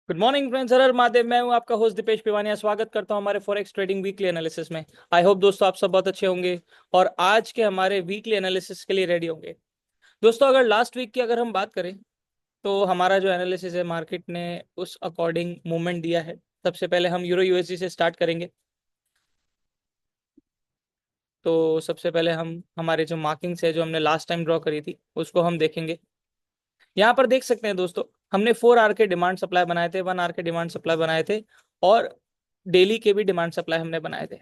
Good morning friends, हर हर महादेव। मैं हूं आपका होस्ट दीपेश पिवानिया। स्वागत करता हूं हमारे फॉरेक्स ट्रेडिंग वीकली एनालिसिस में। आई होप दोस्तों आप सब बहुत अच्छे होंगे और आज के हमारे वीकली एनालिसिस के लिए रेडी होंगे। दोस्तों अगर लास्ट वीक की अगर हम बात करें तो हमारा जो एनालिसिस है मार्केट ने उस अकॉर्डिंग मूवमेंट दिया है। सबसे पहले हम यूरो यूएसडी से स्टार्ट करेंगे। तो सबसे पहले हम हमारे जो मार्किंग्स है जो हमने लास्ट टाइम ड्रॉ करी थी उसको हम देखेंगे। यहाँ पर देख सकते हैं दोस्तों, हमने 4 आवर के डिमांड सप्लाई बनाए थे, 1 आवर के डिमांड सप्लाई बनाए थे और डेली के भी डिमांड सप्लाई हमने बनाए थे।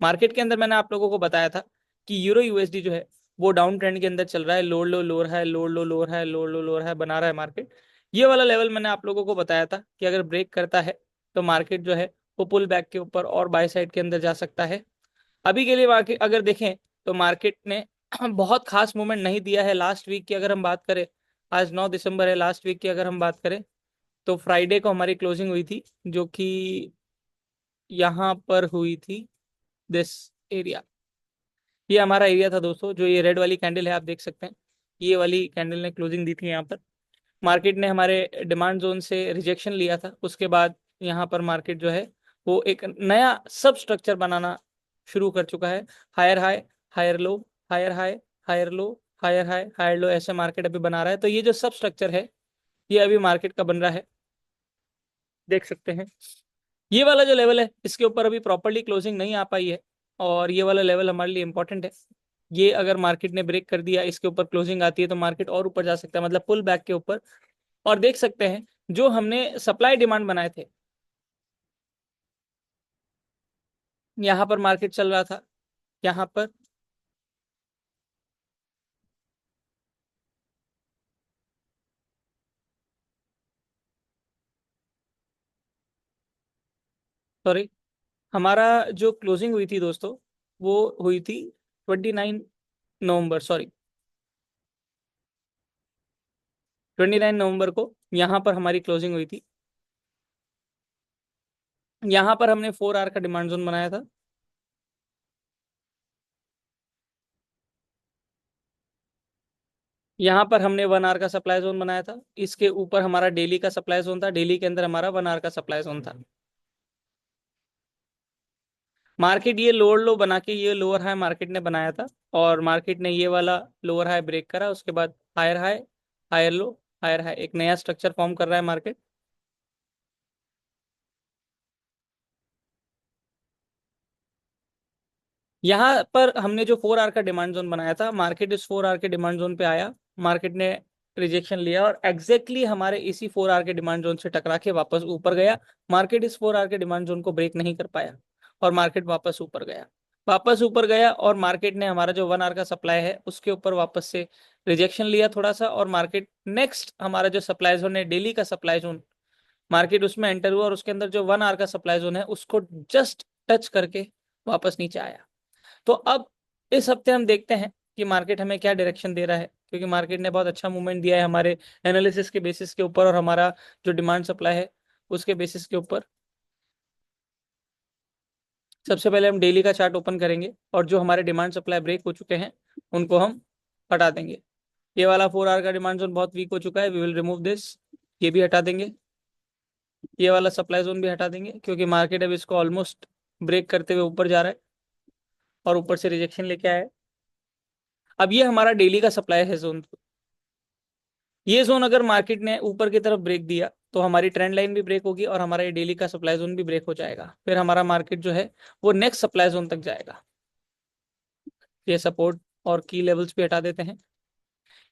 मार्केट के अंदर मैंने आप लोगों को बताया था कि यूरो यूएसडी जो है वो डाउन ट्रेंड के अंदर चल रहा है। लोड लो लोअर है, लोड लो लोअर है, लोड लो लोअर है बना रहा है मार्केट। ये वाला लेवल मैंने आप लोगों को बताया था कि अगर ब्रेक करता है तो मार्केट जो है वो पुल बैक के ऊपर और बाय साइड के अंदर जा सकता है। अभी के लिए मार्केट अगर देखें तो मार्केट ने बहुत खास मूवमेंट नहीं दिया है। लास्ट वीक की अगर हम बात करें, आज 9 दिसंबर है, लास्ट वीक की अगर हम बात करें तो फ्राइडे को हमारी क्लोजिंग हुई थी जो कि यहाँ पर हुई थी, दिस एरिया। ये हमारा एरिया था दोस्तों। जो ये रेड वाली कैंडल है आप देख सकते हैं, ये वाली कैंडल ने क्लोजिंग दी थी यहाँ पर। मार्केट ने हमारे डिमांड जोन से रिजेक्शन लिया था, उसके बाद यहाँ पर मार्केट जो है वो एक नया सब स्ट्रक्चर बनाना शुरू कर चुका है। Higher high, higher low, higher high, higher low, higher high, higher low, ऐसे मार्केट अभी बना रहा है। तो ये जो सब स्ट्रक्चर है ये अभी मार्केट का बन रहा है, देख सकते हैं। ये वाला जो लेवल है इसके ऊपर अभी प्रॉपरली क्लोजिंग नहीं आ पाई है और ये वाला लेवल हमारे लिए इंपॉर्टेंट है। ये अगर मार्केट ने ब्रेक कर दिया, इसके ऊपर क्लोजिंग आती है तो मार्केट और ऊपर जा सकता है, मतलब पुल बैक के ऊपर। और देख सकते हैं जो हमने सप्लाई डिमांड बनाए थे, यहाँ पर मार्केट चल रहा था, यहाँ पर सॉरी, हमारा जो क्लोजिंग हुई थी दोस्तों वो हुई थी 29 नवंबर, सॉरी 29 नवंबर को यहाँ पर हमारी क्लोजिंग हुई थी। यहाँ पर हमने 4 आवर का डिमांड जोन बनाया था। यहाँ पर हमने 1 आवर का सप्लाई जोन बनाया था। इसके ऊपर हमारा डेली का सप्लाई जोन था, डेली के अंदर हमारा 1 आवर का सप्लाई जोन था। मार्केट ये लोअर लो बना के ये लोअर हाई मार्केट ने बनाया था और मार्केट ने ये वाला लोअर हाई ब्रेक करा, उसके बाद higher high, higher low, higher high, एक नया स्ट्रक्चर फॉर्म कर रहा है मार्केट। यहाँ पर हमने जो 4 आवर का डिमांड जोन बनाया था, मार्केट इस 4 आवर के डिमांड जोन पे आया, मार्केट ने रिजेक्शन लिया और एग्जैक्टली हमारे इसी 4 आवर के डिमांड जोन से टकरा के वापस ऊपर गया। मार्केट इस 4 आवर के डिमांड जोन को ब्रेक नहीं कर पाया और मार्केट वापस ऊपर गया। वापस ऊपर गया और मार्केट ने हमारा जो 1 आवर का सप्लाई है उसके ऊपर वापस से रिजेक्शन लिया थोड़ा सा और मार्केट नेक्स्ट हमारा जो सप्लाई जोन है डेली का सप्लाई जोन, मार्केट उसमें एंटर हुआ और उसके अंदर जो 1 आवर का सप्लाई जोन है उसको जस्ट टच करके वापस नीचे आया। तो अब इस हफ्ते हम देखते हैं कि मार्केट हमें क्या डायरेक्शन दे रहा है, क्योंकि मार्केट ने बहुत अच्छा मूवमेंट दिया है हमारे एनालिसिस के बेसिस के ऊपर और हमारा जो डिमांड सप्लाई है उसके बेसिस के ऊपर। सबसे पहले हम डेली का चार्ट ओपन करेंगे और जो हमारे डिमांड सप्लाई ब्रेक हो चुके हैं उनको हम हटा देंगे। ये वाला 4 आवर का डिमांड जोन बहुत वीक हो चुका है, वी विल रिमूव दिस, ये भी हटा देंगे। ये वाला सप्लाई जोन भी हटा देंगे क्योंकि मार्केट अब इसको ऑलमोस्ट ब्रेक करते हुए ऊपर जा रहा है और ऊपर से रिजेक्शन लेके आया है। अब ये हमारा डेली का सप्लाई है जोन। ये जोन अगर मार्केट ने ऊपर की तरफ ब्रेक दिया तो हमारी ट्रेंड लाइन भी ब्रेक होगी और हमारा ये डेली का सप्लाई जोन भी ब्रेक हो जाएगा। फिर हमारा मार्केट जो है वो नेक्स्ट सप्लाई जोन तक जाएगा। ये सपोर्ट और की लेवल्स भी हटा देते हैं।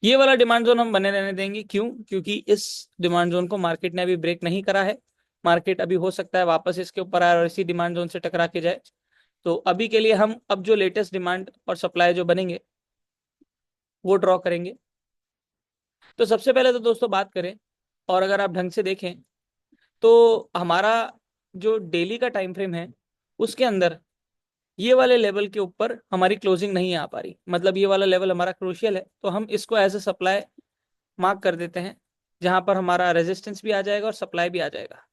ये वाला डिमांड जोन हम बने रहने देंगे, क्यों? क्योंकि इस डिमांड जोन को मार्केट ने अभी ब्रेक नहीं करा है। मार्केट अभी हो सकता है वापस इसके ऊपर आए और इसी डिमांड जोन से टकरा के जाए। तो अभी के लिए हम अब जो लेटेस्ट डिमांड और सप्लाई जो बनेंगे वो ड्रॉ करेंगे। तो सबसे पहले तो दोस्तों बात करें और अगर आप ढंग से देखें तो हमारा जो डेली का टाइम फ्रेम है उसके अंदर ये वाले लेवल के ऊपर हमारी क्लोजिंग नहीं आ पा रही, मतलब ये वाला लेवल हमारा क्रूशियल है। तो हम इसको एज ए सप्लाई मार्क कर देते हैं, जहां पर हमारा रेजिस्टेंस भी आ जाएगा और सप्लाई भी आ जाएगा।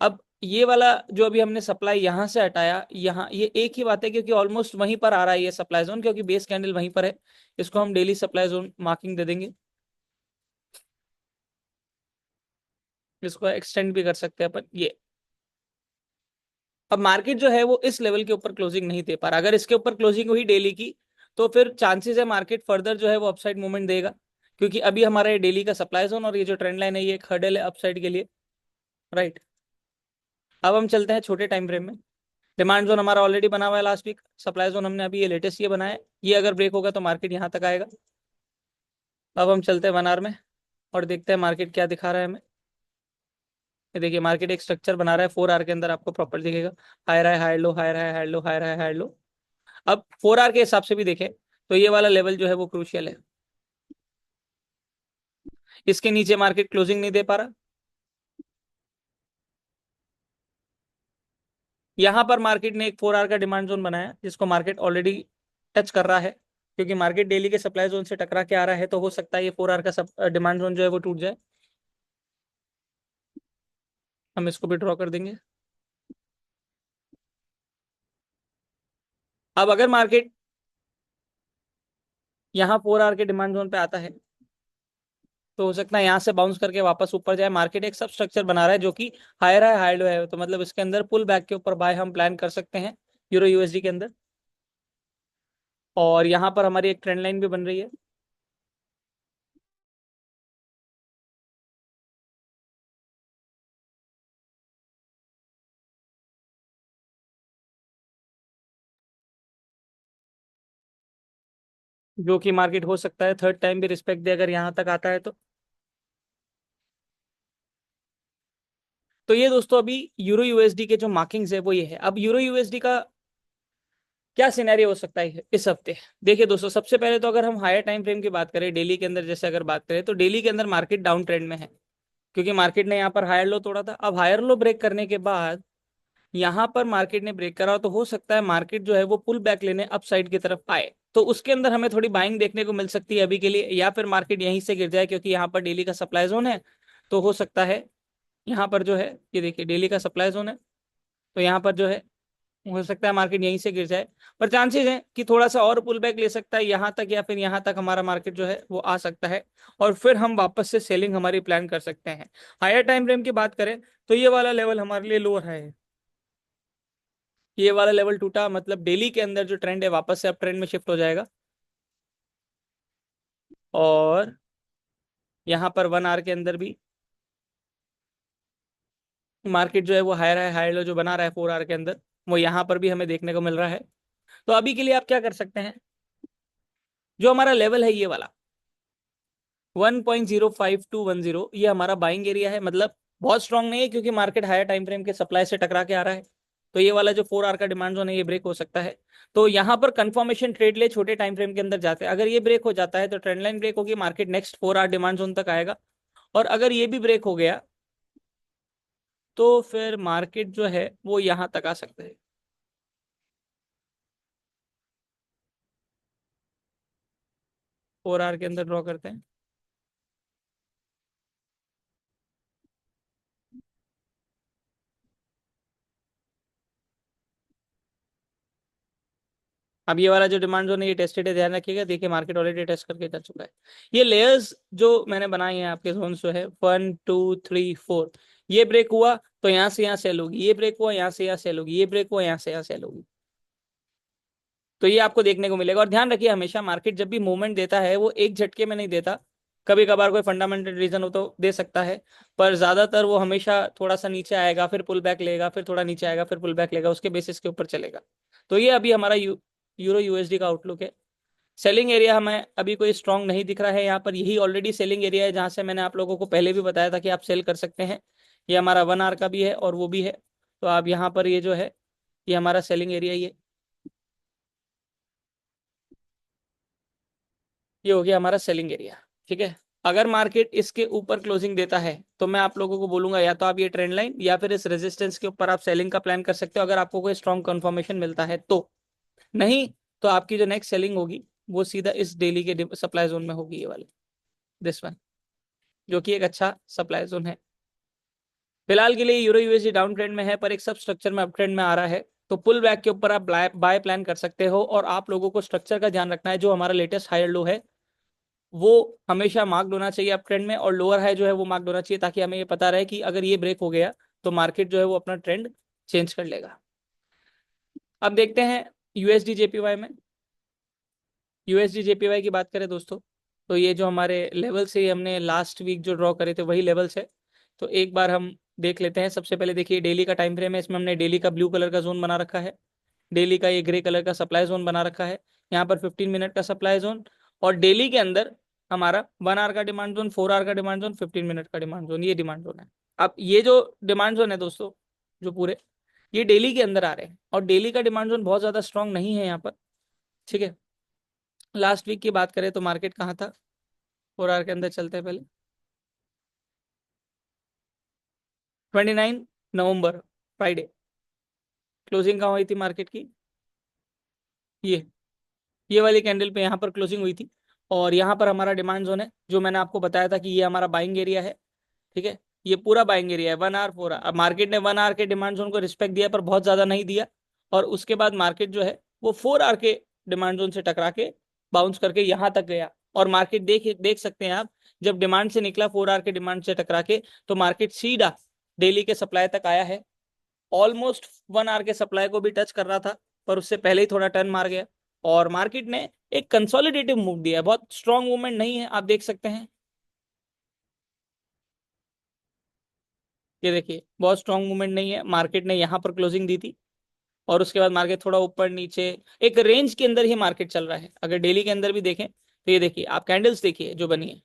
अब ये वाला जो अभी हमने सप्लाई यहाँ से हटाया, यहाँ ये एक ही बात है क्योंकि ऑलमोस्ट वहीं पर आ रहा है ये सप्लाई जोन, क्योंकि बेस कैंडल वहीं पर है। इसको हम डेली सप्लाई जोन मार्किंग दे देंगे। इसको एक्सटेंड भी कर सकते हैं अपन ये। अब मार्केट जो है वो इस लेवल के ऊपर क्लोजिंग नहीं दे पा रहा, अगर इसके ऊपर क्लोजिंग हुई डेली की तो फिर चांसेस है मार्केट फर्दर जो है वो अपसाइड मूवमेंट देगा, क्योंकि अभी हमारा ये डेली का सप्लाई जोन और ये जो ट्रेंड लाइन है ये एक हर्डल है अपसाइड के लिए, राइट। अब हम चलते हैं छोटे टाइम फ्रेम में। डिमांड जोन हमारा ऑलरेडी बना हुआ है लास्ट वीक, सप्लाई जोन हमने अभी ये लेटेस्ट ये बनाया है, ये अगर ब्रेक होगा तो मार्केट यहाँ तक आएगा। अब हम चलते हैं 1 आवर में और देखते हैं मार्केट क्या दिखा रहा है हमें। ये देखिए मार्केट एक स्ट्रक्चर बना रहा है, 4 आवर के अंदर आपको प्रॉपर दिखेगा, हायर है हायर लो हायर है हायर लो हायर है हायर लो। अब 4 आवर के हिसाब से भी देखें तो ये वाला लेवल जो है वो क्रूशियल है, इसके नीचे मार्केट क्लोजिंग नहीं दे पा रहा। यहां पर मार्केट ने एक 4 आवर का डिमांड जोन बनाया जिसको मार्केट ऑलरेडी टच कर रहा है, क्योंकि मार्केट डेली के सप्लाई जोन से टकरा के आ रहा है, तो हो सकता है ये 4 आवर का सब डिमांड जोन जो है वो टूट जाए। हम इसको भी ड्रॉ कर देंगे। अब अगर मार्केट यहाँ 4 आवर के डिमांड जोन पे आता है तो हो सकता है यहाँ से बाउंस करके वापस ऊपर जाए। मार्केट एक सब स्ट्रक्चर बना रहा है जो कि हायर है हायर लो है, तो मतलब इसके अंदर पुल बैक के ऊपर बाय हम प्लान कर सकते हैं यूरो यूएसडी के अंदर। और यहाँ पर हमारी एक ट्रेंड लाइन भी बन रही है। जो कि मार्केट हो सकता है थर्ड टाइम भी रिस्पेक्ट दे अगर यहाँ तक आता है तो ये दोस्तों अभी यूरो यूएसडी के जो मार्किंग्स है वो ये है। अब यूरो यूएसडी का क्या सिनेरियो हो सकता है इस हफ्ते। देखिए दोस्तों, सबसे पहले तो अगर हम हायर टाइम फ्रेम की बात करें डेली के अंदर, जैसे अगर बात करें तो डेली के अंदर मार्केट डाउन ट्रेंड में है, क्योंकि मार्केट ने यहाँ पर हायर लो तोड़ा था। अब हायर लो ब्रेक करने के बाद यहाँ पर मार्केट ने ब्रेक करा, तो हो सकता है मार्केट जो है वो पुल बैक लेने अप साइड की तरफ आए, तो उसके अंदर हमें थोड़ी बाइंग देखने को मिल सकती है अभी के लिए, या फिर मार्केट यहीं से गिर जाए, क्योंकि यहाँ पर डेली का सप्लाई जोन है। तो हो सकता है यहाँ पर जो है, ये देखिए डेली का सप्लाई जोन है, तो यहाँ पर जो है हो सकता है मार्केट यहीं से गिर जाए, पर चांसेस हैं कि थोड़ा सा और पुल बैक ले सकता है यहाँ तक, या फिर यहाँ तक हमारा मार्केट जो है वो आ सकता है, और फिर हम वापस से सेलिंग हमारी प्लान कर सकते हैं। हायर टाइम फ्रेम की बात करें तो ये वाला लेवल हमारे लिए लोअर है, ये वाला लेवल टूटा मतलब डेली के अंदर जो ट्रेंड है वापस से अब ट्रेंड में शिफ्ट हो जाएगा। और यहाँ पर 1 आवर के अंदर भी मार्केट जो है वो हायर है हायर लो जो बना रहा है 4 आवर के अंदर, वो यहाँ पर भी हमें देखने को मिल रहा है। तो अभी के लिए आप क्या कर सकते हैं, जो हमारा लेवल है ये वाला 1.05210 ये हमारा बाइंग एरिया है, मतलब बहुत स्ट्रांग नहीं है क्योंकि मार्केट हायर टाइम फ्रेम के सप्लाई से टकरा के आ रहा है। तो ये वाला जो 4 आवर का डिमांड जोन है ये ब्रेक हो सकता है, तो यहाँ पर कंफर्मेशन ट्रेड ले छोटे टाइम फ्रेम के अंदर जाते हैं। अगर ये ब्रेक हो जाता है तो ट्रेंड लाइन ब्रेक होगी, market next 4 hour demand zone तक आएगा, और अगर ये भी ब्रेक हो गया तो फिर मार्केट जो है वो यहाँ तक आ सकता है। 4 आवर के अंदर ड्रॉ करते हैं। अब ये वाला जो डिमांड जोन है ये टेस्टेड है, ध्यान रखिएगा। देखिए मार्केट ऑलरेडी टेस्ट करके जा चुका है। ये लेयर्स जो मैंने बनाए हैं आपके जोन जो है 1 2 3 4, ये ब्रेक हुआ तो यहाँ से यहाँ सेल होगी, ये ब्रेक हुआ यहाँ से यहाँ सेल होगी, ये ब्रेक हुआ यहाँ से यहाँ सेल होगी, तो ये आपको देखने को मिलेगा। और ध्यान रखिए हमेशा मार्केट जब भी मूवमेंट देता है वो एक झटके में नहीं देता, कभी कभार कोई फंडामेंटल रीजन हो तो दे सकता है, पर ज्यादातर वो हमेशा थोड़ा सा नीचे आएगा फिर पुल बैक लेगा, फिर थोड़ा नीचे आएगा फिर पुल बैक लेगा, उसके बेसिस के ऊपर चलेगा। तो ये अभी हमारा यूरो यूएसडी का आउटलुक है। सेलिंग एरिया हमें अभी कोई स्ट्रांग नहीं दिख रहा है यहाँ पर, यही ऑलरेडी सेलिंग एरिया है जहां से मैंने आप लोगों को पहले भी बताया था कि आप सेल कर सकते हैं। ये हमारा 1 आवर का भी है और वो भी है, तो आप यहाँ पर ये जो है ये हमारा सेलिंग एरिया ये हो गया हमारा सेलिंग एरिया, ठीक है। अगर मार्केट इसके ऊपर क्लोजिंग देता है तो मैं आप लोगों को बोलूंगा या तो आप ये ट्रेंड लाइन या फिर इस रेजिस्टेंस के ऊपर आप सेलिंग का प्लान कर सकते हो, अगर आपको कोई स्ट्रॉन्ग कंफर्मेशन मिलता है तो। नहीं तो आपकी जो नेक्स्ट सेलिंग होगी वो सीधा इस डेली के सप्लाई जोन में होगी, ये वाले दिस वन, जो कि एक अच्छा सप्लाई जोन है। फिलहाल के लिए यूरो यूएसडी डाउन ट्रेंड में है, पर एक सब स्ट्रक्चर में अप ट्रेंड में आ रहा है, तो पुल बैक के ऊपर आप बाय प्लान कर सकते हो। और आप लोगों को स्ट्रक्चर का ध्यान रखना है, जो हमारा लेटेस्ट हायर लो है वो हमेशा मार्क्ड होना चाहिए अप ट्रेंड में, और लोअर हाई जो है वो मार्क्ड होना चाहिए, ताकि हमें ये पता रहे कि अगर ये ब्रेक हो गया तो मार्केट जो है वो अपना ट्रेंड चेंज कर लेगा। अब देखते हैं यूएसडी जेपीवाई में। यूएसडी जेपीवाई की बात करें दोस्तों, तो ये जो हमारे लेवल्स है, ये हमने लास्ट वीक जो ड्रॉ करे थे वही लेवल्स है। तो एक बार हम देख लेते हैं। सबसे पहले देखिए डेली का टाइम फ्रेम है, इसमें हमने डेली का ब्लू कलर का जोन बना रखा है, डेली का ये ग्रे कलर का सप्लाई जोन बना रखा है। यहाँ पर 15 मिनट का सप्लाई जोन, और डेली के अंदर हमारा 1 आवर का डिमांड जोन, 4 आवर का डिमांड जोन, 15 मिनट का डिमांड जोन, ये डिमांड जोन है। अब ये जो डिमांड जोन है दोस्तों, जो पूरे ये डेली के अंदर आ रहे हैं, और डेली का डिमांड जोन बहुत ज्यादा स्ट्रांग नहीं है यहाँ पर। ठीक है, लास्ट वीक की बात करें तो मार्केट कहाँ था, 4 आवर के अंदर चलते हैं पहले। 29 नवंबर फ्राइडे क्लोजिंग कहाँ हुई थी मार्केट की, ये ये वाली कैंडल पे यहाँ पर क्लोजिंग हुई थी। और यहाँ पर हमारा डिमांड जोन है, जो मैंने आपको बताया था कि ये हमारा बाइंग एरिया है। ठीक है, ये पूरा बाइंग एरिया है 1 आवर 4 आवर। अब मार्केट ने 1 आवर के डिमांड जोन को रिस्पेक्ट दिया, पर बहुत ज्यादा नहीं दिया, और उसके बाद मार्केट जो है वो 4 आवर के डिमांड जोन से टकरा के बाउंस करके यहाँ तक गया। और मार्केट देख देख सकते हैं आप, जब डिमांड से निकला 4 आवर के डिमांड से टकरा के, तो मार्केट सीधा डेली के सप्लाई तक आया है। ऑलमोस्ट 1 आवर के सप्लाई को भी टच कर रहा था, पर उससे पहले ही थोड़ा टर्न मार गया, और मार्केट ने एक कंसोलिडेटिव मूव दिया है। बहुत स्ट्रॉन्ग मूवमेंट नहीं है, आप देख सकते हैं। ये देखिए बहुत स्ट्रॉन्ग मूवमेंट नहीं है, मार्केट ने यहाँ पर क्लोजिंग दी थी, और उसके बाद मार्केट थोड़ा ऊपर नीचे एक रेंज के अंदर ही मार्केट चल रहा है। अगर डेली के अंदर भी देखें तो ये देखिए आप कैंडल्स देखिए जो बनी है,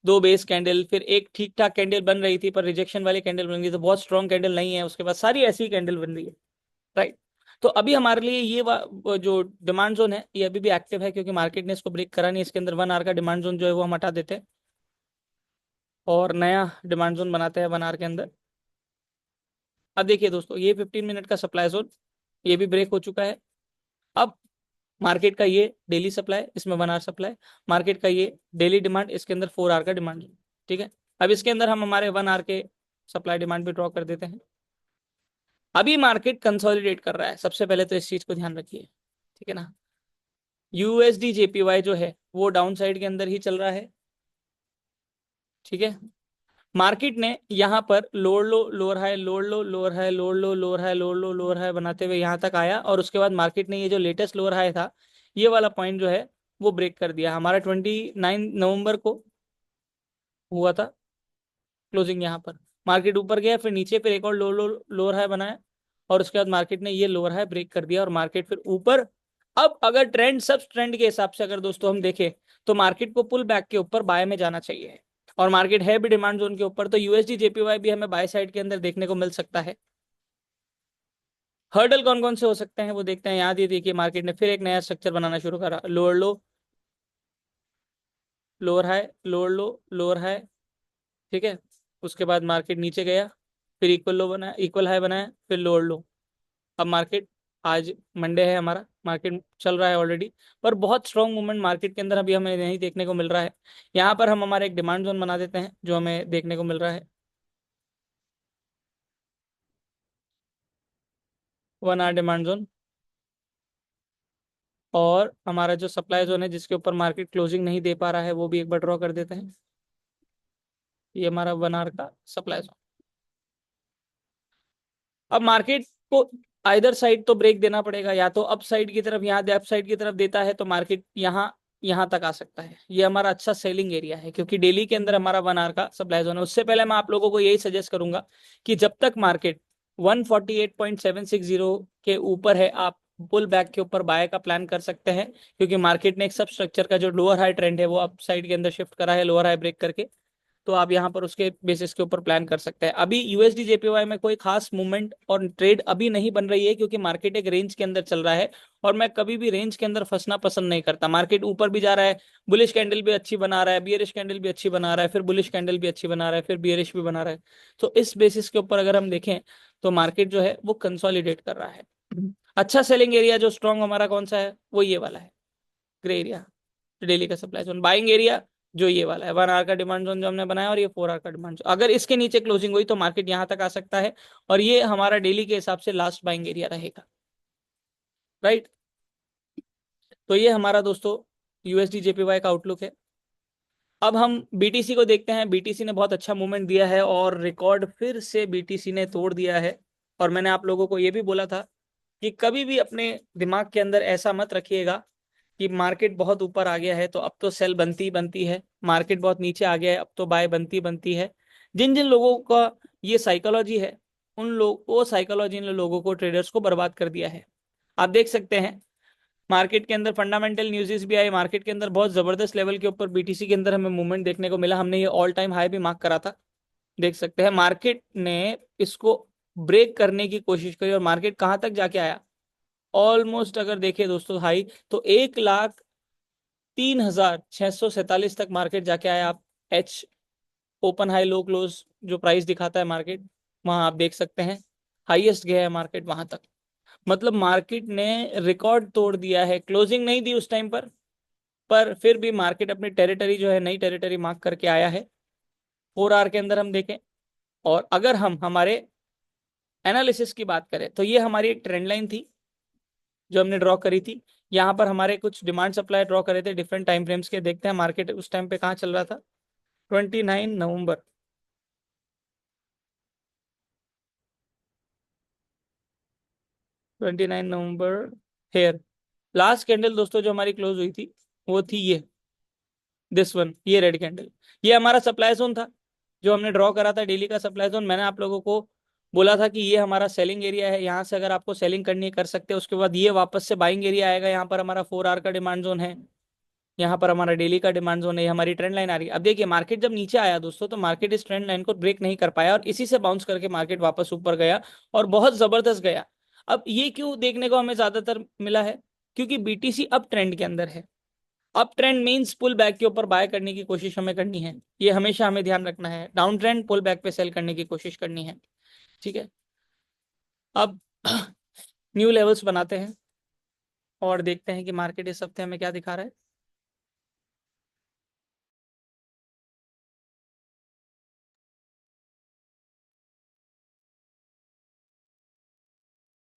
2 बेस कैंडल, फिर एक ठीक ठाक कैंडल बन रही थी पर रिजेक्शन वाली कैंडल बन गई, तो बहुत स्ट्रॉन्ग कैंडल नहीं है। उसके बाद सारी ऐसी कैंडल बन रही है, राइट। तो अभी हमारे लिए ये वो जो डिमांड जोन है ये अभी भी एक्टिव है, क्योंकि मार्केट ने इसको ब्रेक करा नहीं। इसके अंदर 1 आवर का डिमांड जोन जो है वो हम हटा देते हैं, और नया डिमांड जोन बनाते हैं 1 आवर के अंदर। अब देखिए दोस्तों, ये 15 मिनट का सप्लाई जोन ये भी ब्रेक हो चुका है। अब मार्केट का ये डेली सप्लाई, इसमें 1 आवर सप्लाई, मार्केट का ये डेली डिमांड, इसके अंदर 4 आवर का डिमांड। ठीक है, अब इसके अंदर हम हमारे 1 आवर के सप्लाई डिमांड भी ड्रॉ कर देते हैं। अभी मार्केट कंसोलिडेट कर रहा है, सबसे पहले तो इस चीज को ध्यान रखिए। ठीक है ना, यूएसडी जेपीवाई जो है वो डाउन साइड के अंदर ही चल रहा है। ठीक है, मार्केट ने यहाँ पर लोअर लो लोअर हाई, लोअर लो लोअर हाई, लोअर लो लोअर हाई, लोअर लो लोअर हाई बनाते हुए यहाँ तक आया, और उसके बाद मार्केट ने ये जो लेटेस्ट लोअर हाई था, ये वाला पॉइंट जो है वो ब्रेक कर दिया। हमारा 29 नवंबर को हुआ था क्लोजिंग। यहाँ पर मार्केट ऊपर गया, फिर नीचे, फिर एक और लोअर हाई बनाया, और उसके बाद मार्केट ने ये लोअर हाई ब्रेक कर दिया, और मार्केट फिर ऊपर। अब अगर ट्रेंड सब ट्रेंड के हिसाब से अगर दोस्तों हम देखें, तो मार्केट को पुल बैक के ऊपर बाय में जाना चाहिए, और मार्केट है भी डिमांड जोन के ऊपर, तो यूएसडी जेपीवाई भी हमें बाय साइड के अंदर देखने को मिल सकता है। हर्डल कौन कौन से हो सकते हैं वो देखते हैं। यहाँ ये देखिए मार्केट ने फिर एक नया स्ट्रक्चर बनाना शुरू करा, लोअर लो लोअर हाई, लोअर लो लोअर हाई। ठीक है, उसके बाद मार्केट नीचे गया, फिर इक्वल लो बनाया, इक्वल हाई बनाया, फिर लोअर लो। अब मार्केट, आज मंडे है हमारा, मार्केट चल रहा है ऑलरेडी, पर बहुत स्ट्रॉन्ग मूवमेंट मार्केट के अंदर अभी हमें नहीं देखने को मिल रहा है। यहाँ पर हम हमारा एक डिमांड जोन बना देते हैं जो हमें देखने को मिल रहा है, 1 आवर डिमांड जोन, और हमारा जो सप्लाई जोन है जिसके ऊपर मार्केट क्लोजिंग नहीं दे पा रहा है वो भी एक बार ड्रॉ कर देते हैं। ये हमारा 1 आवर का सप्लाई जोन। अब मार्केट को आइदर साइड तो ब्रेक देना पड़ेगा, या तो अप साइड की तरफ, यहाँ अप साइड की तरफ देता है तो मार्केट यहाँ यहाँ तक आ सकता है। ये हमारा अच्छा सेलिंग एरिया है, क्योंकि डेली के अंदर हमारा 1 आवर का सप्लाई जोन है। उससे पहले मैं आप लोगों को यही सजेस्ट करूंगा कि जब तक मार्केट 148.760 के ऊपर है, आप पुल बैक के ऊपर बाय का प्लान कर सकते हैं, क्योंकि मार्केट ने एक सब स्ट्रक्चर का जो लोअर हाई ट्रेंड है वो अप साइड के अंदर शिफ्ट करा है लोअर हाई ब्रेक करके। तो आप यहाँ पर उसके बेसिस के ऊपर प्लान कर सकते हैं। अभी यूएसडी जेपीवाई में कोई खास मूवमेंट और ट्रेड अभी नहीं बन रही है, क्योंकि मार्केट एक रेंज के अंदर चल रहा है, और मैं कभी भी रेंज के अंदर फंसना पसंद नहीं करता। मार्केट ऊपर भी जा रहा है, बुलिश कैंडल भी अच्छी बना रहा है, बियरिश कैंडल भी अच्छी बना रहा है, फिर बुलिश कैंडल भी अच्छी बना रहा है, फिर बियरिश भी बना रहा है। तो इस बेसिस के ऊपर अगर हम देखें तो मार्केट जो है वो कंसोलिडेट कर रहा है। अच्छा सेलिंग एरिया जो स्ट्रॉन्ग हमारा कौन सा है, वो ये वाला है, ग्रे एरिया, डेली का सप्लाई जोन। बाइंग एरिया जो ये वाला है, 1 आवर का डिमांड जोन जो हमने बनाया, और ये 4 आवर का डिमांड जोन। अगर इसके नीचे क्लोजिंग हुई तो मार्केट यहाँ तक आ सकता है, और ये हमारा डेली के हिसाब से लास्ट बाइंग एरिया रहेगा, राइट। तो ये हमारा दोस्तों यूएसडी जेपीवाई का आउटलुक है। अब हम बीटीसी को देखते हैं। बीटीसी ने बहुत अच्छा मूवमेंट दिया है और रिकॉर्ड फिर से बीटीसी ने तोड़ दिया है। और मैंने आप लोगों को ये भी बोला था कि कभी भी अपने दिमाग के अंदर ऐसा मत रखिएगा कि मार्केट बहुत ऊपर आ गया है तो अब तो सेल बनती ही बनती है, मार्केट बहुत नीचे आ गया है अब तो बाय बनती बनती है। जिन जिन लोगों का ये साइकोलॉजी है, उन लोग वो साइकोलॉजी इन लोगों को, ट्रेडर्स को बर्बाद कर दिया है। आप देख सकते हैं मार्केट के अंदर फंडामेंटल न्यूज़ भी आई, मार्केट के अंदर बहुत जबरदस्त लेवल के ऊपर बीटीसी के अंदर हमें मूवमेंट देखने को मिला। हमने ये ऑल टाइम हाई भी मार्क करा था। देख सकते हैं मार्केट ने इसको ब्रेक करने की कोशिश करी और मार्केट कहां तक जाके आया, ऑलमोस्ट अगर देखें दोस्तों हाई तो 1,03,647 तक मार्केट जाके आया। आप H open high low close जो प्राइस दिखाता है मार्केट, वहां आप देख सकते हैं हाईएस्ट गया है मार्केट वहां तक। मतलब मार्केट ने रिकॉर्ड तोड़ दिया है। क्लोजिंग नहीं दी उस टाइम पर फिर भी मार्केट अपनी टेरिटरी जो है, नई टेरिटरी मार्क करके आया है। 4 आवर के अंदर हम देखें और अगर हम हमारे एनालिसिस की बात करें तो ये हमारी एक ट्रेंड लाइन थी जो हमने ड्रॉ करी थी। यहाँ पर हमारे कुछ डिमांड सप्लाई ड्रॉ करे थे डिफरेंट टाइम फ्रेम्स के। देखते हैं मार्केट उस टाइम पे कहाँ चल रहा था। 29 नवंबर, 29 नवंबर हेयर लास्ट कैंडल दोस्तों जो हमारी क्लोज हुई थी वो थी ये, दिस वन, ये रेड कैंडल। ये हमारा सप्लाई जोन था जो हमने ड्रॉ करा था, डेली का सप्लाई जोन। मैंने आप लोगों को बोला था कि ये हमारा सेलिंग एरिया है, यहाँ से अगर आपको सेलिंग करनी है कर सकते हैं। उसके बाद ये वापस से बाइंग एरिया आएगा। यहाँ पर हमारा 4 आवर का डिमांड जोन है, यहाँ पर हमारा डेली का डिमांड जोन है, हमारी ट्रेंड लाइन आ रही है। अब देखिए मार्केट जब नीचे आया दोस्तों तो मार्केट इस ट्रेंड लाइन को ब्रेक नहीं कर पाया और इसी से बाउंस करके मार्केट वापस ऊपर गया और बहुत जबरदस्त गया। अब ये क्यों देखने को हमें ज्यादातर मिला है, क्योंकि बीटीसी अब ट्रेंड के अंदर है। Up trend means pull back के ऊपर बाय करने की कोशिश हमें करनी है, ये हमेशा हमें ध्यान रखना है। डाउन ट्रेंड पुल बैक पे सेल करने की कोशिश करनी है, ठीक है। अब न्यू लेवल्स बनाते हैं और देखते हैं कि मार्केट इस हफ्ते हमें क्या दिखा रहा है।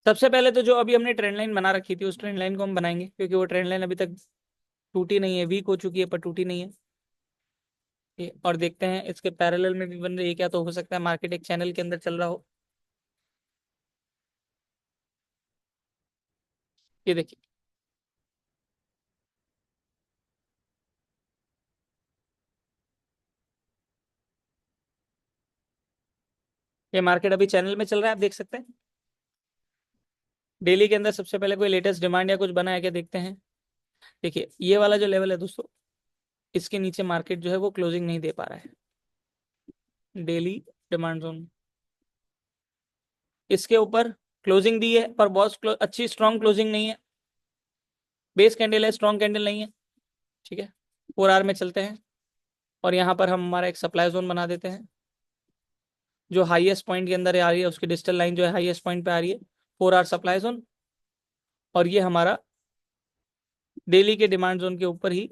सबसे पहले तो जो अभी हमने ट्रेंड लाइन बना रखी थी उस ट्रेंड लाइन को हम बनाएंगे, क्योंकि वो ट्रेंड लाइन अभी तक टूटी नहीं है, वीक हो चुकी है पर टूटी नहीं है। और देखते हैं इसके पैरेलल में भी बन रही है क्या, तो हो सकता है मार्केट एक चैनल के अंदर चल रहा हो। ये देखिए, ये मार्केट अभी चैनल में चल रहा है, आप देख सकते हैं। डेली के अंदर सबसे पहले कोई लेटेस्ट डिमांड या कुछ बना है क्या, देखते हैं। देखिए ये वाला जो लेवल है दोस्तों, इसके नीचे मार्केट जो है वो क्लोजिंग नहीं दे पा रहा है। डेली डिमांड जोन, इसके ऊपर क्लोजिंग दी है पर बहुत अच्छी स्ट्रॉन्ग क्लोजिंग नहीं है। बेस कैंडल है, स्ट्रॉन्ग कैंडल नहीं है, ठीक है। 4 आवर में चलते हैं और यहाँ पर हम हमारा एक सप्लाई जोन बना देते हैं जो हाईएस्ट पॉइंट के अंदर आ रही है, उसकी डिजिटल लाइन जो है हाईएस्ट पॉइंट पे आ रही है। 4 आवर सप्लाई जोन, और ये हमारा डेली के डिमांड जोन के ऊपर ही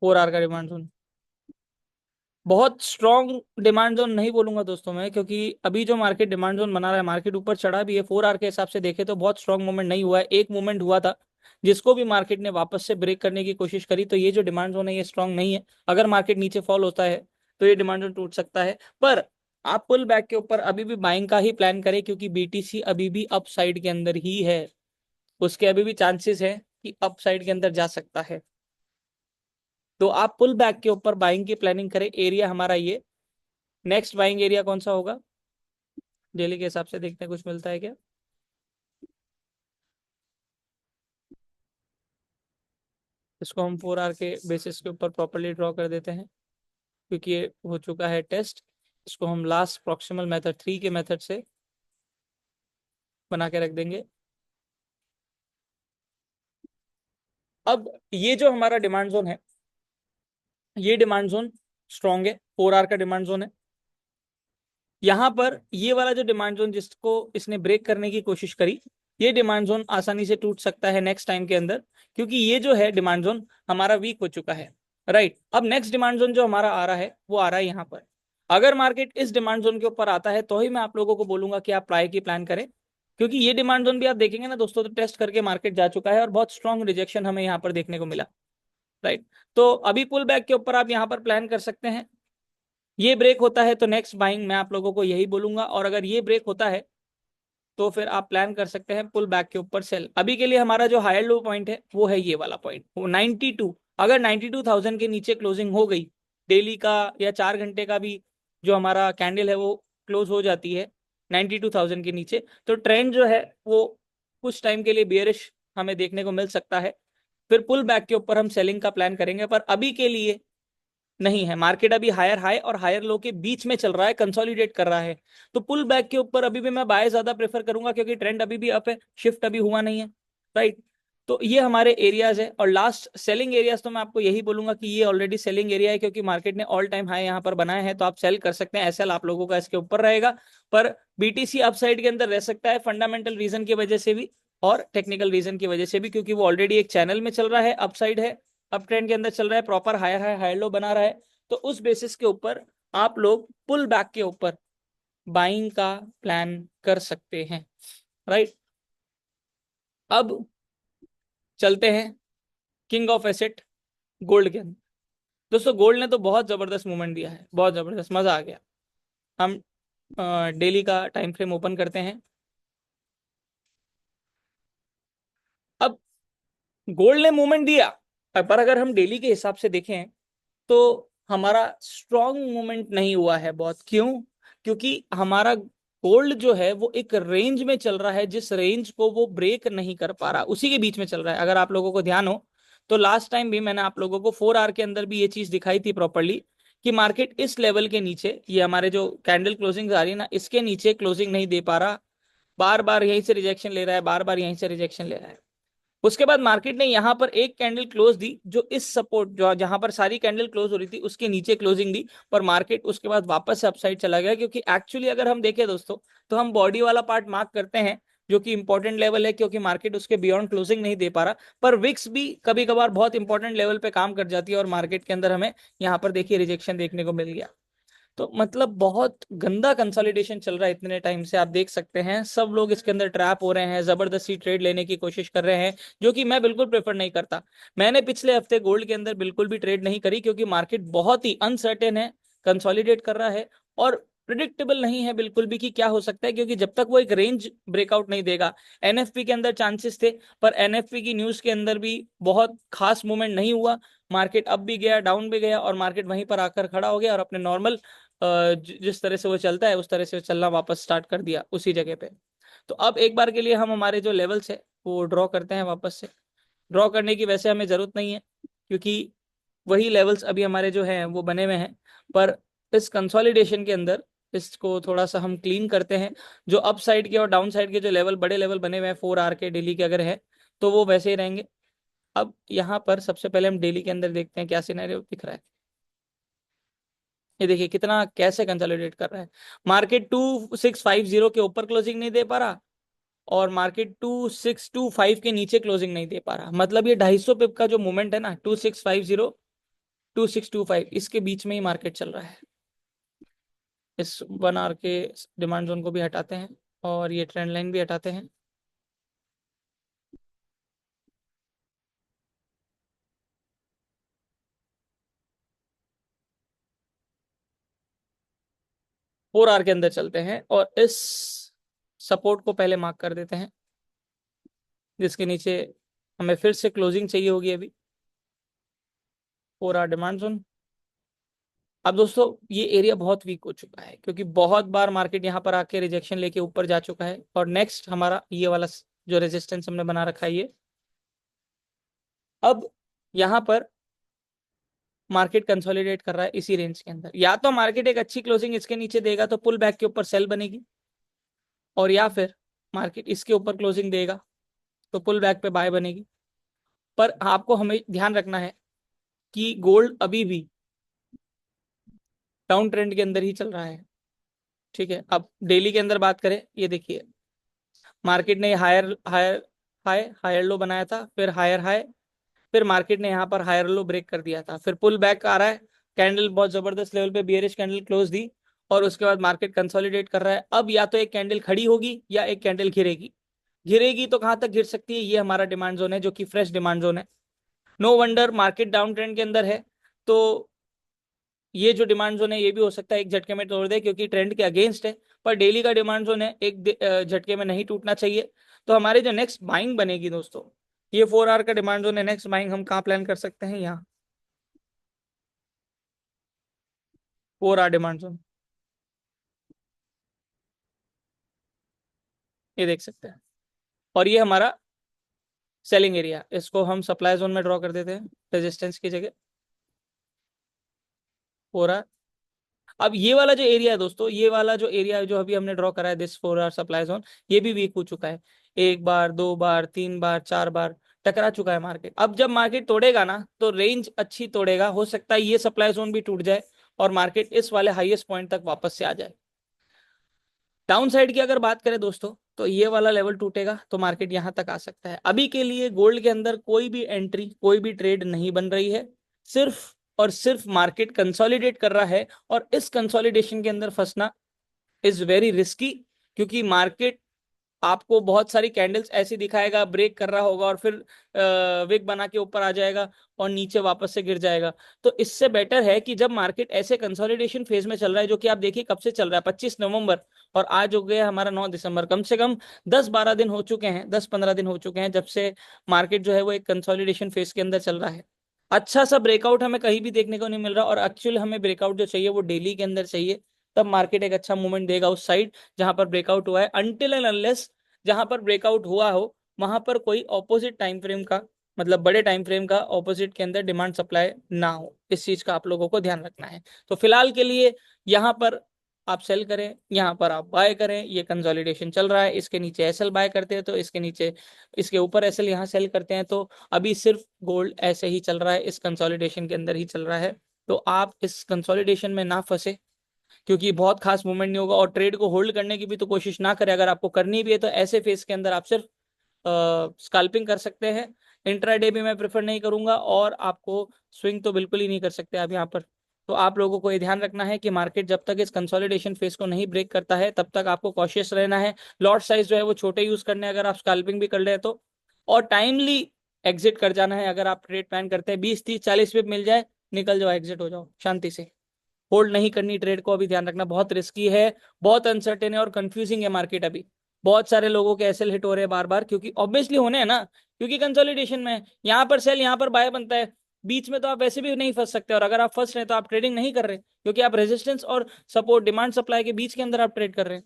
4 आवर का डिमांड जोन। बहुत स्ट्रॉन्ग डिमांड जोन नहीं बोलूंगा दोस्तों मैं, क्योंकि अभी जो मार्केट डिमांड जोन बना रहा है, मार्केट ऊपर चढ़ा भी है। 4 आवर के हिसाब से देखे तो बहुत स्ट्रॉन्ग मूवमेंट नहीं हुआ है। एक मूवमेंट हुआ था जिसको भी मार्केट ने वापस से ब्रेक करने की कोशिश करी, तो ये जो डिमांड जोन है ये स्ट्रॉन्ग नहीं है। अगर मार्केट नीचे फॉल होता है तो ये डिमांड जोन टूट सकता है। पर आप पुल बैक के ऊपर अभी भी बाइंग का ही प्लान करें, क्योंकि बीटीसी अभी भी अप साइड के अंदर ही है, उसके अभी भी चांसेस है कि अप साइड के अंदर जा सकता है। तो आप पुल बैक के ऊपर बाइंग की प्लानिंग करें। एरिया हमारा ये, नेक्स्ट बाइंग एरिया कौन सा होगा, डेली के हिसाब से देखते हैं कुछ मिलता है क्या। इसको हम 4 आवर के बेसिस के ऊपर प्रॉपरली ड्रॉ कर देते हैं, क्योंकि ये हो चुका है टेस्ट। इसको हम लास्ट प्रॉक्सिमल मेथड 3 के मेथड से बना के रख देंगे। अब ये जो हमारा डिमांड जोन है, ये डिमांड जोन स्ट्रॉन्ग है, 4 आवर का डिमांड जोन है। यहाँ पर ये वाला जो डिमांड जोन जिसको इसने ब्रेक करने की कोशिश करी, ये डिमांड जोन आसानी से टूट सकता है नेक्स्ट टाइम के अंदर, क्योंकि ये जो है डिमांड जोन हमारा वीक हो चुका है। राइट, अब नेक्स्ट डिमांड जोन जो हमारा आ रहा है वो आ रहा है यहाँ पर। अगर मार्केट इस डिमांड जोन के ऊपर आता है तो ही मैं आप लोगों को बोलूंगा कि आप ट्राई की प्लान करें। क्योंकि ये डिमांड जोन भी आप देखेंगे ना दोस्तों, तो टेस्ट करके मार्केट जा चुका है और बहुत स्ट्रॉन्ग रिजेक्शन हमें यहाँ पर देखने को मिला, राइट। तो अभी पुल बैक के ऊपर आप यहाँ पर प्लान कर सकते हैं। ये ब्रेक होता है तो नेक्स्ट बाइंग मैं आप लोगों को यही बोलूंगा, और अगर ये ब्रेक होता है तो फिर आप प्लान कर सकते हैं पुल बैक के ऊपर सेल। अभी के लिए हमारा जो हायर लो पॉइंट है वो है ये वाला पॉइंट, वो 92। अगर 92,000 के नीचे क्लोजिंग हो गई डेली का या 4 घंटे का भी जो हमारा कैंडल है वो क्लोज हो जाती है 92,000 के नीचे, तो ट्रेंड जो है वो कुछ टाइम के लिए बियरिश हमें देखने को मिल सकता है। फिर पुल बैक के ऊपर हम सेलिंग का प्लान करेंगे, पर अभी के लिए नहीं है। मार्केट अभी हायर हाई और हायर लो के बीच में चल रहा है, कंसोलिडेट कर रहा है। तो पुल बैक के ऊपर अभी भी मैं बाय ज्यादा प्रेफर करूंगा, क्योंकि ट्रेंड अभी भी अप है, शिफ्ट अभी हुआ नहीं है, राइट। तो ये हमारे एरियाज है। और लास्ट सेलिंग एरियाज तो मैं आपको यही बोलूंगा कि ये ऑलरेडी सेलिंग एरिया है, क्योंकि मार्केट ने ऑल टाइम हाई यहाँ पर बनाए हैं, तो आप सेल कर सकते हैं। एसएल आप लोगों का इसके ऊपर रहेगा, पर बीटीसी अपसाइड के अंदर रह सकता है, फंडामेंटल रीजन की वजह से भी और टेक्निकल रीजन की वजह से भी, क्योंकि वो ऑलरेडी एक चैनल में चल रहा है, अपसाइड है, अप ट्रेंड के अंदर चल रहा है, proper higher high higher low बना रहा है। तो उस बेसिस के ऊपर आप लोग पुल बैक के ऊपर बाइंग का प्लान कर सकते हैं, राइट। अब चलते हैं किंग ऑफ एसेट गोल्ड के अंदर। दोस्तों गोल्ड ने तो बहुत जबरदस्त मूवमेंट दिया है, बहुत जबरदस्त, मजा आ गया। हम डेली का टाइम फ्रेम ओपन करते हैं। अब गोल्ड ने मूवमेंट दिया, पर अगर हम डेली के हिसाब से देखें तो हमारा स्ट्रॉन्ग मूवमेंट नहीं हुआ है बहुत। क्यों? क्योंकि हमारा गोल्ड जो है वो एक रेंज में चल रहा है, जिस रेंज को वो ब्रेक नहीं कर पा रहा, उसी के बीच में चल रहा है। अगर आप लोगों को ध्यान हो तो लास्ट टाइम भी मैंने आप लोगों को 4 आवर के अंदर भी ये चीज दिखाई थी प्रॉपरली, कि मार्केट इस लेवल के नीचे, ये हमारे जो कैंडल क्लोजिंग आ रही है ना, इसके नीचे क्लोजिंग नहीं दे पा रहा, बार बार यहीं से रिजेक्शन ले रहा है, बार बार यहीं से रिजेक्शन ले रहा है। उसके बाद मार्केट ने यहां पर एक कैंडल क्लोज दी, जो इस सपोर्ट, जो जहां पर सारी कैंडल क्लोज हो रही थी उसके नीचे क्लोजिंग दी, पर मार्केट उसके बाद वापस से अपसाइड चला गया। क्योंकि एक्चुअली अगर हम देखें दोस्तों, तो हम बॉडी वाला पार्ट मार्क करते हैं, जो कि इंपॉर्टेंट लेवल है, क्योंकि मार्केट उसके बियॉन्ड क्लोजिंग नहीं दे पा रहा। पर विक्स भी कभी कभार बहुत इंपॉर्टेंट लेवल पे काम कर जाती है, और मार्केट के अंदर हमें यहाँ पर देखिए रिजेक्शन देखने को मिल गया। तो मतलब बहुत गंदा कंसोलिडेशन चल रहा है इतने टाइम से, आप देख सकते हैं सब लोग इसके अंदर ट्रैप हो रहे हैं, जबरदस्ती ट्रेड लेने की कोशिश कर रहे हैं, जो कि मैं बिल्कुल प्रेफर नहीं करता। मैंने पिछले हफ्ते गोल्ड के अंदर बिल्कुल भी ट्रेड नहीं करी, क्योंकि मार्केट बहुत ही अनसर्टेन है, कंसोलिडेट कर रहा है, और प्रिडिक्टेबल नहीं है बिल्कुल भी कि क्या हो सकता है, क्योंकि जब तक वो एक रेंज ब्रेकआउट नहीं देगा। एनएफपी के अंदर चांसेस थे, पर एनएफपी की न्यूज के अंदर भी बहुत खास मूवमेंट नहीं हुआ। मार्केट अप भी गया, डाउन भी गया, और मार्केट वहीं पर आकर खड़ा हो गया और अपने नॉर्मल जिस तरह से वो चलता है उस तरह से चलना वापस स्टार्ट कर दिया उसी जगह पे। तो अब एक बार के लिए हम हमारे जो लेवल्स है वो ड्रॉ करते हैं वापस से। ड्रॉ करने की वैसे हमें जरूरत नहीं है, क्योंकि वही लेवल्स अभी हमारे जो हैं वो बने हुए हैं। पर इस कंसोलिडेशन के अंदर इसको थोड़ा सा हम क्लीन करते हैं। जो अप साइड के और डाउन साइड के जो लेवल, बड़े लेवल बने हुए हैं 4 आवर के डेली के अगर है, तो वो वैसे ही रहेंगे। अब यहाँ पर सबसे पहले हम डेली के अंदर देखते हैं क्या सिनेरियो दिख रहा है। ये देखिए कितना कैसे कंसोलिडेट कर रहा है। मार्केट 2650 के ऊपर क्लोजिंग नहीं दे पा रहा, और मार्केट 2625 के नीचे क्लोजिंग नहीं दे पा रहा। मतलब ये 250 पिप का जो मूवमेंट है ना, 2650 2625, इसके बीच में ही मार्केट चल रहा है। इस 1 आवर के डिमांड जोन को भी हटाते हैं, और ये ट्रेंड लाइन भी हटाते हैं। फोर आवर के अंदर चलते हैं, और इस सपोर्ट को पहले मार्क कर देते हैं, जिसके नीचे हमें फिर से क्लोजिंग चाहिए होगी अभी। 4 आवर डिमांड जोन। अब दोस्तों ये एरिया बहुत वीक हो चुका है, क्योंकि बहुत बार मार्केट यहाँ पर आके रिजेक्शन लेके ऊपर जा चुका है, और नेक्स्ट हमारा ये वाला जो रेजिस्टेंस हमने बना रखा है ये। अब यहाँ पर मार्केट कंसोलिडेट कर रहा है इसी रेंज के अंदर। या तो मार्केट एक अच्छी क्लोजिंग इसके नीचे देगा तो पुल बैक के ऊपर सेल बनेगी, और या फिर मार्केट इसके ऊपर क्लोजिंग देगा तो पुल बैक पे बाय बनेगी। पर आपको हमें ध्यान रखना है कि गोल्ड अभी भी डाउन ट्रेंड के अंदर ही चल रहा है, ठीक है। अब डेली के अंदर बात करें, ये देखिए मार्केट ने higher higher high higher low बनाया था, फिर हायर हाई, फिर मार्केट ने यहाँ पर हायर लो ब्रेक कर दिया था, फिर पुल बैक आ रहा है। कैंडल बहुत जबरदस्त लेवल पे बियरिश कैंडल क्लोज दी, और उसके बाद मार्केट कंसोलिडेट कर रहा है। अब या तो एक कैंडल खड़ी होगी या एक कैंडल गिरेगी। गिरेगी तो कहां तक गिर सकती है, ये हमारा डिमांड जोन है जो कि फ्रेश डिमांड जोन है। No wonder market down trend के अंदर है, तो ये जो डिमांड जोन है ये भी हो सकता है एक झटके में तोड़ दे, क्योंकि ट्रेंड के अगेंस्ट है। पर डेली का डिमांड जोन है, एक झटके में नहीं टूटना चाहिए। तो हमारी जो नेक्स्ट बाइंग बनेगी दोस्तों, ये 4 आवर का डिमांड जोन है। नेक्स्ट बाइंग हम कहाँ प्लान कर सकते हैं, यहाँ 4 आवर डिमांड जोन, ये देख सकते हैं। और ये हमारा सेलिंग एरिया, इसको हम सप्लाई जोन में ड्रॉ कर देते हैं रेजिस्टेंस की जगह। 4 आवर। अब ये वाला जो एरिया है दोस्तों, ये वाला जो एरिया है जो अभी हमने ड्रॉ करा है, दिस 4 आवर सप्लाई जोन, ये भी वीक हो चुका है। एक बार, दो बार, तीन बार, चार बार टकरा चुका है मार्केट। अब जब मार्केट तोड़ेगा ना, तो रेंज अच्छी तोड़ेगा, हो सकता है ये सप्लाई जोन भी टूट जाए और मार्केट इस वाले हाईएस्ट पॉइंट तक वापस से आ जाए। डाउन साइड की अगर बात करें दोस्तों, तो ये वाला लेवल टूटेगा तो मार्केट यहां तक आ सकता है। अभी के लिए गोल्ड के अंदर कोई भी एंट्री, कोई भी ट्रेड नहीं बन रही है। सिर्फ और सिर्फ मार्केट कंसोलिडेट कर रहा है, और इस कंसोलिडेशन के अंदर फंसना इज वेरी रिस्की, क्योंकि मार्केट आपको बहुत सारी कैंडल्स ऐसी दिखाएगा, ब्रेक कर रहा होगा और फिर विक बना के ऊपर आ जाएगा और नीचे वापस से गिर जाएगा। तो इससे बेटर है कि जब मार्केट ऐसे कंसोलिडेशन फेज में चल रहा है, जो कि आप देखिए कब से चल रहा है, 25 नवंबर, और आज हो गया हमारा 9 दिसंबर, कम से कम 10-12 दिन हो चुके हैं, 10-15 दिन हो चुके हैं जब से मार्केट जो है वो एक कंसोलिडेशन फेज के अंदर चल रहा है। अच्छा सा ब्रेकआउट हमें कहीं भी देखने को नहीं मिल रहा, और एक्चुअल हमें ब्रेकआउट जो चाहिए वो डेली के अंदर चाहिए। तब मार्केट एक अच्छा मूवमेंट देगा उस साइड जहां पर ब्रेकआउट हुआ है। अनटिल एंड अनलेस जहां पर ब्रेकआउट हुआ हो वहां पर कोई ऑपोजिट टाइम फ्रेम का, मतलब बड़े टाइम फ्रेम का ऑपोजिट के अंदर डिमांड सप्लाई ना हो, इस चीज का आप लोगों को ध्यान रखना है। तो फिलहाल के लिए यहाँ पर आप सेल करें, यहाँ पर आप बाय करें। ये कंसोलिडेशन चल रहा है, इसके नीचे एसएल बाय करते हैं तो इसके नीचे, इसके ऊपर एसएल यहाँ सेल करते हैं। तो अभी सिर्फ गोल्ड ऐसे ही चल रहा है, इस कंसोलिडेशन के अंदर ही चल रहा है। तो आप इस कंसोलिडेशन में ना फंसे, क्योंकि बहुत खास मूवमेंट नहीं होगा। और ट्रेड को होल्ड करने की भी तो कोशिश ना करें। अगर आपको करनी भी है तो ऐसे फेज के अंदर आप सिर्फ स्कैल्पिंग कर सकते हैं। इंट्राडे भी मैं प्रेफर नहीं करूंगा, और आपको स्विंग तो बिल्कुल ही नहीं कर सकते आप यहाँ पर। तो आप लोगों को ये ध्यान रखना है कि मार्केट जब तक इस कंसोलिडेशन फेज को नहीं ब्रेक करता है तब तक आपको कॉशियस रहना है। लॉट साइज जो है वो छोटे यूज करने हैं अगर आप स्कैल्पिंग भी कर रहे हैं तो, और टाइमली एग्जिट कर जाना है। अगर आप ट्रेड प्लान करते हैं 20, 30, 40 पिप मिल जाए, निकल जाओ, एग्जिट हो जाओ शांति से। होल्ड नहीं करनी ट्रेड को, अभी ध्यान रखना, बहुत रिस्की है, बहुत अनसर्टेन है और कंफ्यूजिंग है मार्केट अभी। बहुत सारे लोगों के एसएल हिट हो रहे हैं बार बार, क्योंकि ऑब्वियसली होने हैं ना, क्योंकि कंसोलिडेशन में है। यहाँ पर सेल, यहाँ पर बाय बनता है, बीच में तो आप वैसे भी नहीं फंस सकते। और अगर आप फंस रहे हैं तो आप ट्रेडिंग नहीं कर रहे, क्योंकि आप रेजिस्टेंस और सपोर्ट, डिमांड सप्लाई के बीच के अंदर आप ट्रेड कर रहे हैं।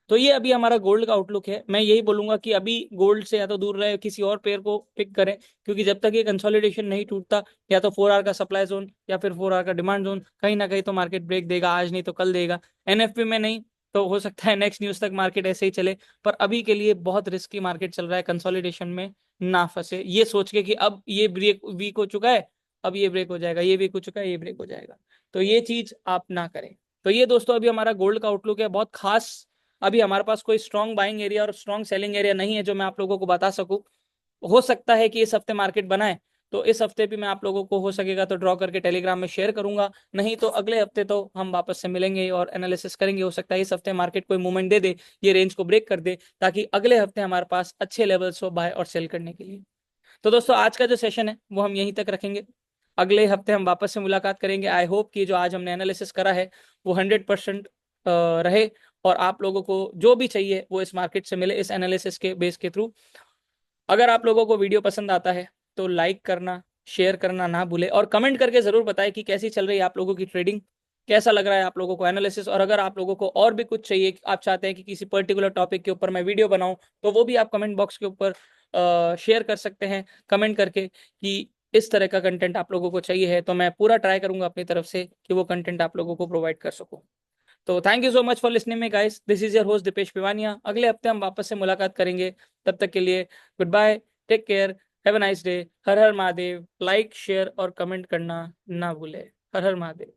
तो ये अभी हमारा गोल्ड का आउटलुक है। मैं यही बोलूंगा कि अभी गोल्ड से या तो दूर रहे, किसी और पेयर को पिक करें, क्योंकि जब तक ये कंसोलिडेशन नहीं टूटता, या तो 4 आवर का सप्लाई जोन या फिर 4 आवर का डिमांड जोन, कहीं ना कहीं तो मार्केट ब्रेक देगा, आज नहीं तो कल देगा। एनएफपी में नहीं तो हो सकता है नेक्स्ट न्यूज तक मार्केट ऐसे ही चले। पर अभी के लिए बहुत रिस्की मार्केट चल रहा है, कंसोलिडेशन में ना फंसे ये सोच के कि अब ये ब्रेक वीक हो चुका है, अब ये ब्रेक हो जाएगा, ये वीक हो चुका है, ये ब्रेक हो जाएगा। तो ये चीज आप ना करें। तो ये दोस्तों अभी हमारा गोल्ड का आउटलुक है, बहुत खास। अभी हमारे पास कोई स्ट्रॉन्ग बाइंग एरिया और स्ट्रॉन्ग सेलिंग एरिया नहीं है जो मैं आप लोगों को बता सकूं। हो सकता है कि इस हफ्ते मार्केट बनाए, तो इस हफ्ते भी मैं आप लोगों को हो सकेगा तो ड्रॉ करके टेलीग्राम में शेयर करूंगा, नहीं तो अगले हफ्ते तो हम वापस से मिलेंगे और एनालिसिस करेंगे। हो सकता है इस हफ्ते मार्केट कोई मूवमेंट दे दे, ये रेंज को ब्रेक कर दे, ताकि अगले हफ्ते हमारे पास अच्छे लेवल्स हो बाय और सेल करने के लिए। तो दोस्तों आज का जो सेशन है वो हम यहीं तक रखेंगे। अगले हफ्ते हम वापस से मुलाकात करेंगे। आई होप कि जो आज हमने एनालिसिस करा है वो 100% रहे, और आप लोगों को जो भी चाहिए वो इस मार्केट से मिले, इस एनालिसिस के बेस के थ्रू। अगर आप लोगों को वीडियो पसंद आता है तो लाइक करना, शेयर करना ना भूले, और कमेंट करके जरूर बताएं कि कैसी चल रही है आप लोगों की ट्रेडिंग, कैसा लग रहा है आप लोगों को एनालिसिस। और अगर आप लोगों को और भी कुछ चाहिए, आप चाहते हैं कि किसी पर्टिकुलर टॉपिक के ऊपर मैं वीडियो बनाऊं, तो वो भी आप कमेंट बॉक्स के ऊपर शेयर कर सकते हैं कमेंट करके, कि इस तरह का कंटेंट आप लोगों को चाहिए है। तो मैं पूरा ट्राई करूंगा अपनी तरफ से कि वो कंटेंट आप लोगों को प्रोवाइड कर सकूं। तो thank you so much for listening me guys, this is your host Deepesh Piwania. अगले हफ्ते हम वापस से मुलाकात करेंगे, तब तक के लिए good bye, take care, have a nice day. हर हर महादेव। लाइक, शेयर और कमेंट करना ना भूले। हर हर महादेव।